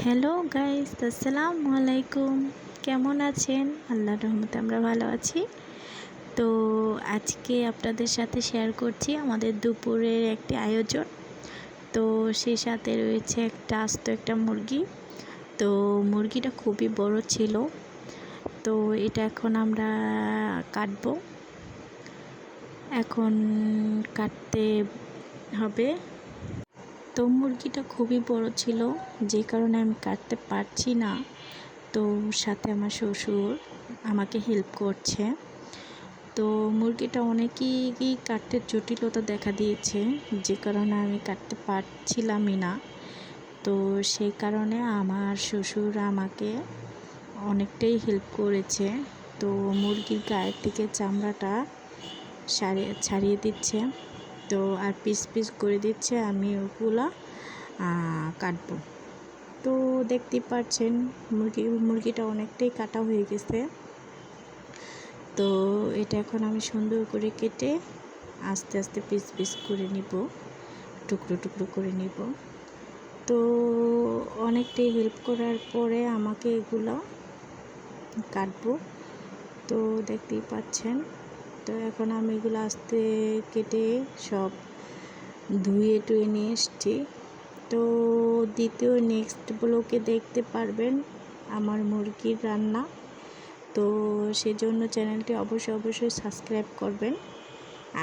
Hello guys, আসসালামু আলাইকুম। কেমন আছেন? আল্লাহর রহমতে আমরা ভালো আছি। তো আজকে আপনাদের সাথে শেয়ার করছি আমাদের দুপুরের একটি আয়োজন। তো সেই সাথে রয়েছে আস্ত একটা মুরগি। তো মুরগিটা খুবই বড় ছিল। তো এটা এখন আমরা কাটবো। এখন কাটতে হবে। তো মুরগিটা খুবই বড় ছিল, যে কারণে আমি কাটতে পারছি না। তো সাথে আমার শ্বশুর আমাকে হেল্প করছে। তো মুরগিটা অনেকই কাটতে জটিলতা দেখা দিয়েছে, যে কারণে আমি কাটতে পারছিলামই না। তো সেই কারণে আমার শ্বশুর আমাকে অনেকটাই হেল্প করেছে। তো মুরগির গায়ের থেকে চামড়াটা ছাড়িয়ে দিচ্ছে। তো আর পিস পিস করে দিচ্ছে, আমি ওগুলা কাটবো। তো দেখতেই পাচ্ছেন মুরগিটা অনেকটাই কাটা হয়ে গেছে। তো এটা এখন আমি সুন্দর করে কেটে আস্তে আস্তে পিস পিস করে নিব, টুকরো টুকরো করে নিব। তো অনেকটাই হেল্প করার পরে আমাকে এগুলো কাটবো। তো দেখতেই পাচ্ছেন। তো এখন আমি এগুলো আস্তে কেটে সব ধুয়ে টুয়ে নিয়ে এসছি। তো দ্বিতীয় নেক্সট ব্লগে দেখতে পারবেন আমার মুরগির রান্না। তো সেজন্য চ্যানেলটি অবশ্যই সাবস্ক্রাইব করবেন।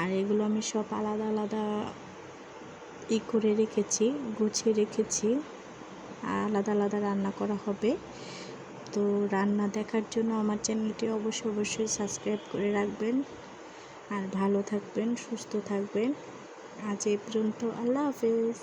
আর এগুলো আমি সব আলাদা আলাদা করে রেখেছি, গুছিয়ে রেখেছি, আলাদা আলাদা রান্না করা হবে। তো রান্না দেখার জন্য আমার চ্যানেলটি অবশ্যই সাবস্ক্রাইব করে রাখবেন। আর ভালো থাকবেন, সুস্থ থাকবেন। আজ এই পর্যন্ত, আল্লাহ হাফেজ।